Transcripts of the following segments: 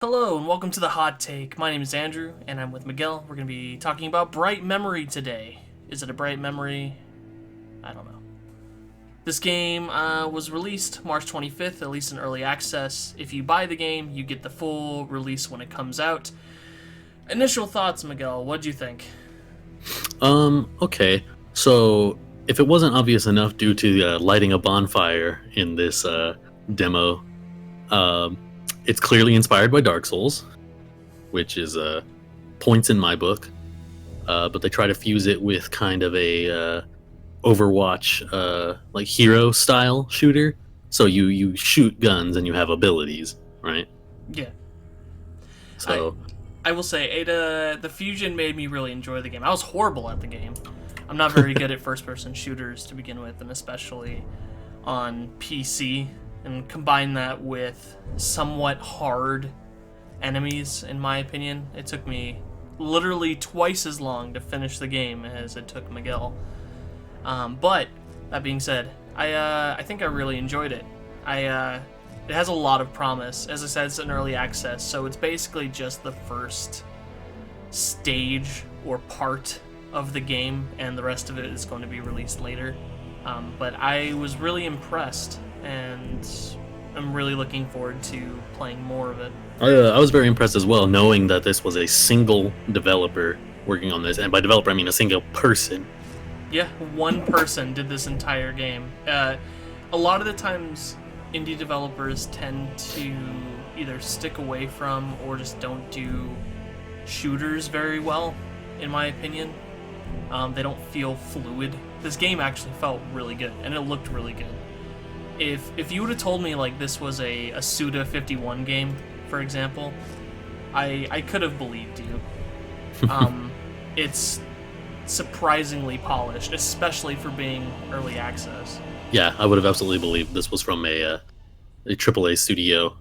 Hello and welcome to the Hot Take. My name is Andrew and I'm with Miguel. We're going to be talking about Bright Memory today. Is it a bright memory? I don't know. This game was released March 25th, at least in early access. If you buy the game, you get the full release when it comes out. Initial thoughts, Miguel, what'd you think? Okay. So, if it wasn't obvious enough due to lighting a bonfire in this demo, um, it's clearly inspired by Dark Souls, which is points in my book. But they try to fuse it with kind of a Overwatch like hero style shooter. So you shoot guns and you have abilities, right? Yeah. So I will say, the fusion made me really enjoy the game. I was horrible at the game. I'm not very good at first-person shooters to begin with, and especially on PC. And combine that with somewhat hard enemies, in my opinion. It took me literally twice as long to finish the game as it took Miguel. But that being said, I think I really enjoyed it. It has a lot of promise. As I said, it's an early access, so it's basically just the first stage or part of the game, and the rest of it is going to be released later. But I was really impressed, and I'm really looking forward to playing more of it. I was very impressed as well, knowing that this was a single developer working on this, and by developer I mean a single person. Yeah, one person did this entire game. A lot of the times, indie developers tend to either stick away from or just don't do shooters very well, in my opinion. They don't feel fluid. This game actually felt really good, and it looked really good. If you would have told me like this was a Suda 51 game, for example, I could have believed you. It's surprisingly polished, especially for being early access. Yeah, I would have absolutely believed this was from a AAA studio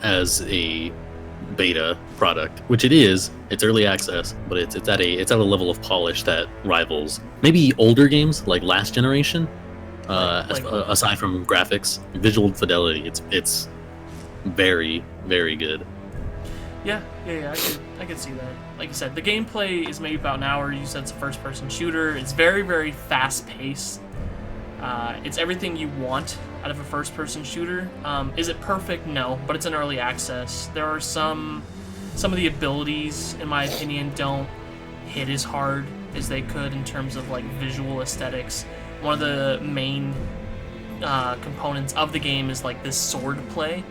as a beta product, which it is. It's early access, but it's at a level of polish that rivals maybe older games like last generation. Aside from graphics, visual fidelity, it's very, very good. Yeah, I could see that. Like I said, the gameplay is maybe about an hour. You said it's a first-person shooter. It's very, very fast-paced. It's everything you want out of a first-person shooter. Is it perfect? No, but it's an early access. There are some of the abilities, in my opinion, don't hit as hard as they could in terms of like visual aesthetics. One of the main components of the game is like this sword play,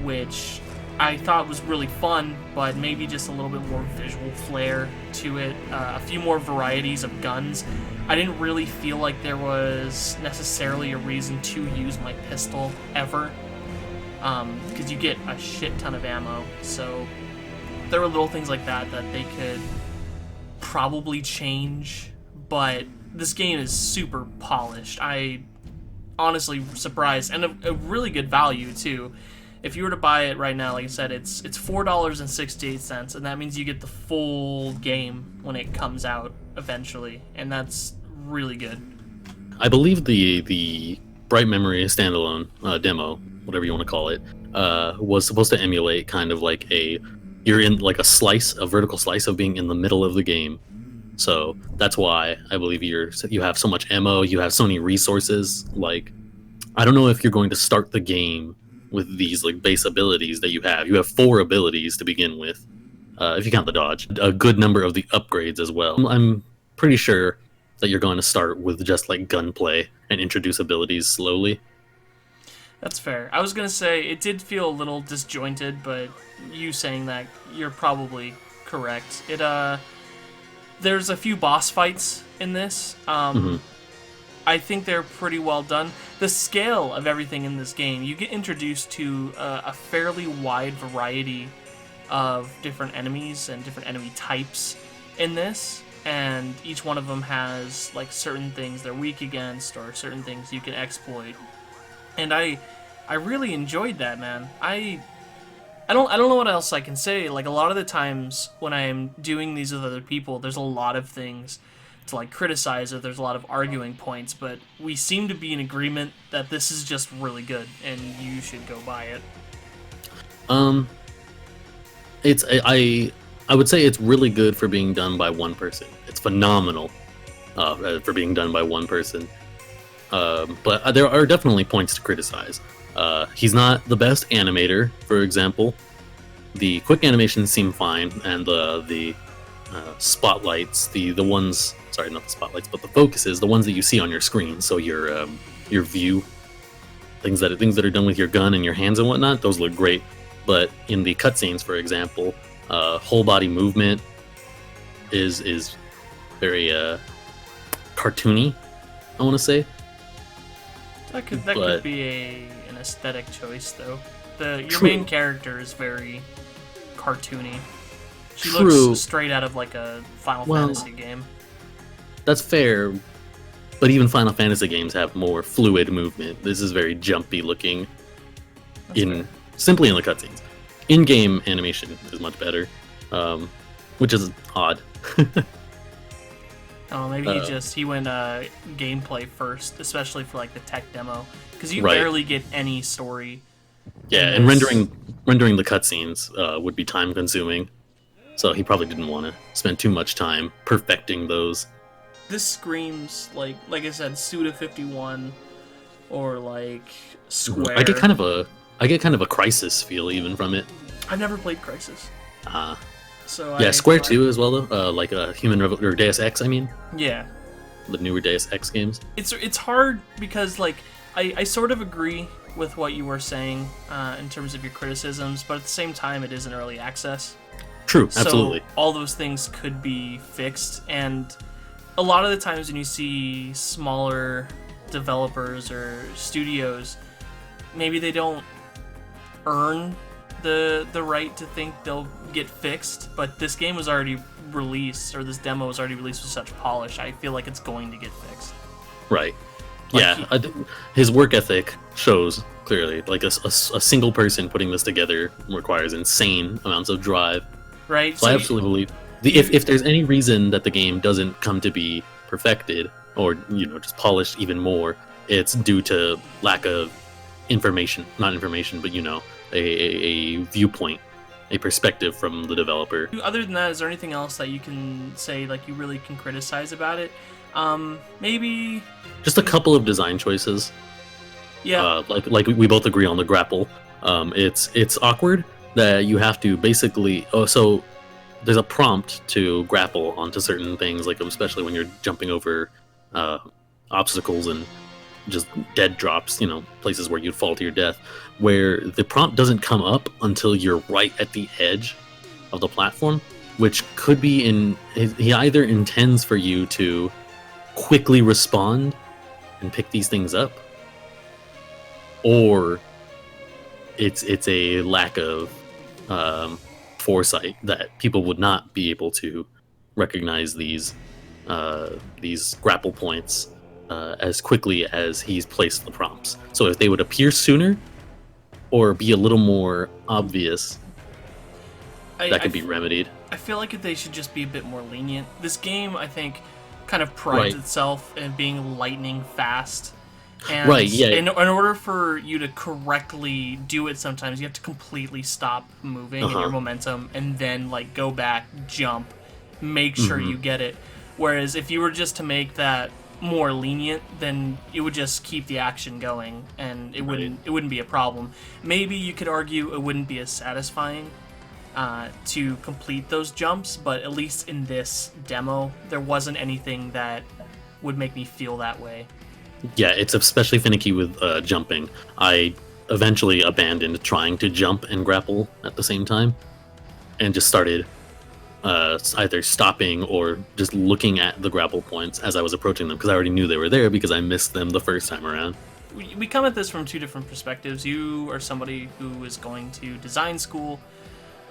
which I thought was really fun, but maybe just a little bit more visual flair to it. A few more varieties of guns. I didn't really feel like there was necessarily a reason to use my pistol ever, because you get a shit ton of ammo. So there were little things like that they could probably change, but this game is super polished. I honestly surprised, and a really good value too. If you were to buy it right now, like I said, it's $4.68, and that means you get the full game when it comes out eventually, and that's really good. I believe the Bright Memory standalone demo, whatever you want to call it, was supposed to emulate kind of like you're in like a vertical slice of being in the middle of the game. So that's why I believe you have so much ammo, you have so many resources. Like, I don't know if you're going to start the game with these like base abilities that you have. You have 4 abilities to begin with, if you count the dodge. A good number of the upgrades as well. I'm pretty sure that you're going to start with just like gunplay and introduce abilities slowly. That's fair. I was gonna say it did feel a little disjointed, but you saying that, you're probably correct. There's a few boss fights in this. I think they're pretty well done. The scale of everything in this game, you get introduced to a fairly wide variety of different enemies and different enemy types in this, and each one of them has like certain things they're weak against or certain things you can exploit. And I really enjoyed that, man. I don't know what else I can say. Like, a lot of the times when I'm doing these with other people, there's a lot of things to like criticize, or there's a lot of arguing points, but we seem to be in agreement that this is just really good and you should go buy it. I would say it's really good for being done by one person. It's phenomenal for being done by one person. But there are definitely points to criticize. He's not the best animator, for example. The quick animations seem fine, and the spotlights, the ones, sorry, not the spotlights, but the focuses, the ones that you see on your screen, so your view, things that are done with your gun and your hands and whatnot, those look great. But in the cutscenes, for example, whole body movement is very cartoony, I want to say. That could be an aesthetic choice, though. Your True. main character is very cartoony. She True. looks straight out of like a Final Fantasy game. That's fair, but even Final Fantasy games have more fluid movement. This is very jumpy looking. Simply in the cutscenes. In-game animation is much better, which is odd. Oh, maybe he went gameplay first, especially for like the tech demo, because you Right. barely get any story. Yeah, and rendering the cutscenes would be time consuming, so he probably didn't want to spend too much time perfecting those. This screams like I said, Suda 51 or like Square. I get kind of a Crisis feel even from it. I've never played Crisis. So Yeah, Square too as well though. Like or Deus Ex, I mean. Yeah. The newer Deus Ex games. It's hard because like I sort of agree with what you were saying in terms of your criticisms, but at the same time it is an early access. True, absolutely. So all those things could be fixed, and a lot of the times when you see smaller developers or studios, maybe they don't earn the right to think they'll get fixed, but this game was already released, or this demo was already released with such polish, I feel like it's going to get fixed. Right. Like His work ethic shows clearly. Like a single person putting this together requires insane amounts of drive. Right. So I absolutely believe if there's any reason that the game doesn't come to be perfected or just polished even more, it's due to lack of information. Not information, but a viewpoint, a perspective from the developer. Other than that, is there anything else that you can say like you really can criticize about it? Maybe just a couple of design choices. Yeah. Like we both agree on the grapple. It's awkward that you have to basically. So there's a prompt to grapple onto certain things, like especially when you're jumping over obstacles and just dead drops, places where you'd fall to your death, where the prompt doesn't come up until you're right at the edge of the platform, which could be he either intends for you to quickly respond and pick these things up, or it's a lack of foresight that people would not be able to recognize these grapple points as quickly as he's placed the prompts. So if they would appear sooner or be a little more obvious, that could be remedied. I feel like they should just be a bit more lenient. This game, I think, kind of prides itself in being lightning fast. And in order for you to correctly do it, sometimes you have to completely stop moving in your momentum and then like go back, jump, make sure you get it. Whereas if you were just to make that more lenient, then it would just keep the action going and it wouldn't be a problem. Maybe you could argue it wouldn't be as satisfying to complete those jumps, but at least in this demo there wasn't anything that would make me feel that way. Yeah, it's especially finicky with jumping. I eventually abandoned trying to jump and grapple at the same time and just started either stopping or just looking at the grapple points as I was approaching them, because I already knew they were there because I missed them the first time around. We come at this from two different perspectives. You are somebody who is going to design school.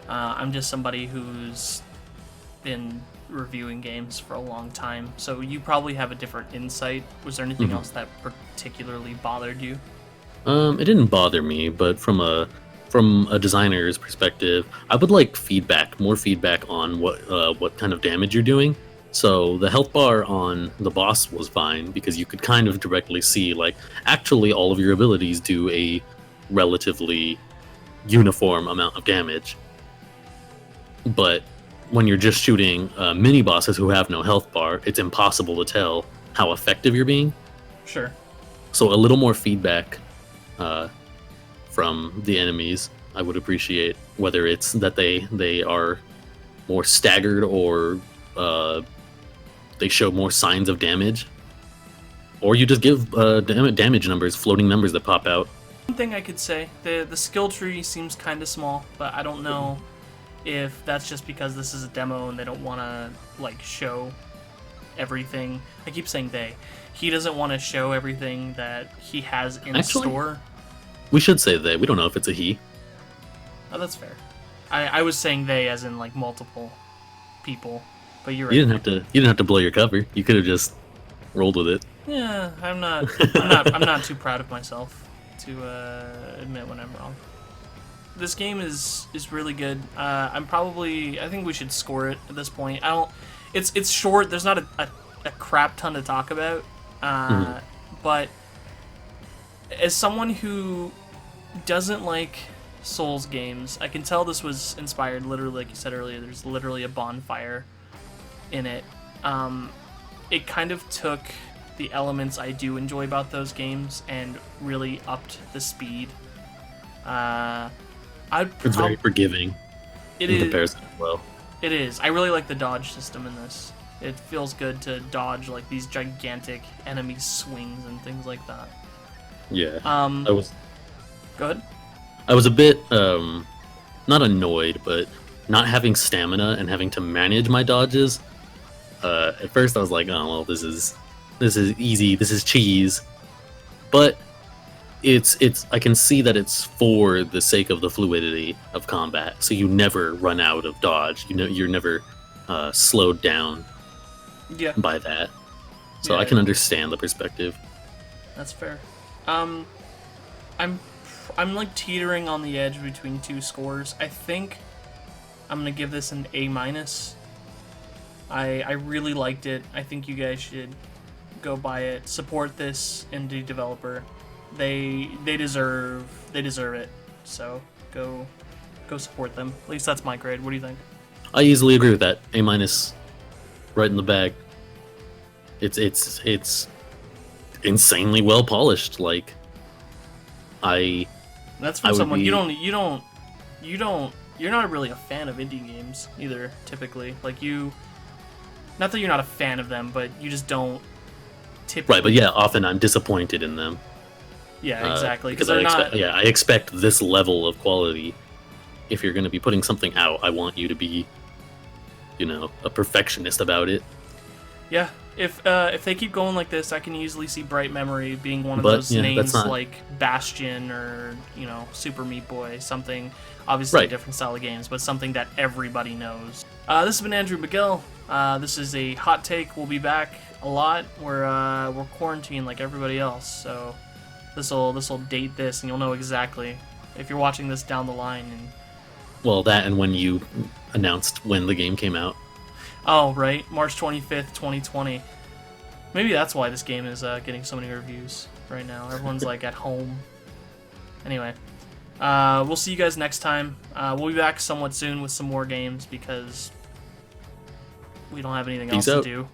I'm just somebody who's been reviewing games for a long time, so you probably have a different insight. Was there anything else that particularly bothered you? It didn't bother me, but from a designer's perspective, I would like more feedback on what kind of damage you're doing. So the health bar on the boss was fine because you could kind of directly see, like, actually all of your abilities do a relatively uniform amount of damage. but when you're just shooting mini bosses who have no health bar, it's impossible to tell how effective you're being. Sure. So a little more feedback from the enemies, I would appreciate. Whether it's that they are more staggered or they show more signs of damage, or you just give damage numbers, floating numbers that pop out. One thing I could say, the skill tree seems kind of small, but I don't know if that's just because this is a demo and they don't want to like show everything. I keep saying they. He doesn't want to show everything that he has in store. We should say they. We don't know if it's a he. Oh, that's fair. I was saying they as in like multiple people, but you're right. You didn't have to blow your cover. You could have just rolled with it. Yeah, I'm not too proud of myself to admit when I'm wrong. This game is really good. I think we should score it at this point. It's short. There's not a crap ton to talk about. But as someone who doesn't like Souls games, I can tell this was inspired literally, like you said earlier. There's literally a bonfire in it. It kind of took the elements I do enjoy about those games and really upped the speed. It's very forgiving in comparison as well. It is. I really like the dodge system in this. It feels good to dodge like these gigantic enemy swings and things like that. Yeah. Go ahead. I was a bit not annoyed, but not having stamina and having to manage my dodges. At first I was like, oh well, this is easy, this is cheese. But it's I can see that it's for the sake of the fluidity of combat, so you never run out of dodge. You're never slowed down by that. So I can understand the perspective. That's fair. I'm like teetering on the edge between two scores. I think I'm gonna give this an A-. I really liked it. I think you guys should go buy it. Support this indie developer. They deserve it. So go support them. At least that's my grade. What do you think? I easily agree with that. A-, right in the bag. It's insanely well polished. Like that's from someone you're not really a fan of indie games either. Typically, like not that you're not a fan of them, but you just don't. Typically. Right, but yeah, often I'm disappointed in them. Yeah, exactly. Because I expect this level of quality. If you're going to be putting something out, I want you to be, a perfectionist about it. Yeah, if they keep going like this, I can easily see Bright Memory being one of those names like Bastion or Super Meat Boy, something obviously a different style of games, but something that everybody knows. This has been Andrew McGill. This is a hot take. We'll be back a lot. We're quarantined like everybody else, so this'll date this, and you'll know exactly if you're watching this down the line. Well, that and when you announced when the game came out. Oh, right. March 25th, 2020. Maybe that's why this game is getting so many reviews right now. Everyone's like at home. Anyway, we'll see you guys next time. We'll be back somewhat soon with some more games because we don't have anything else to do.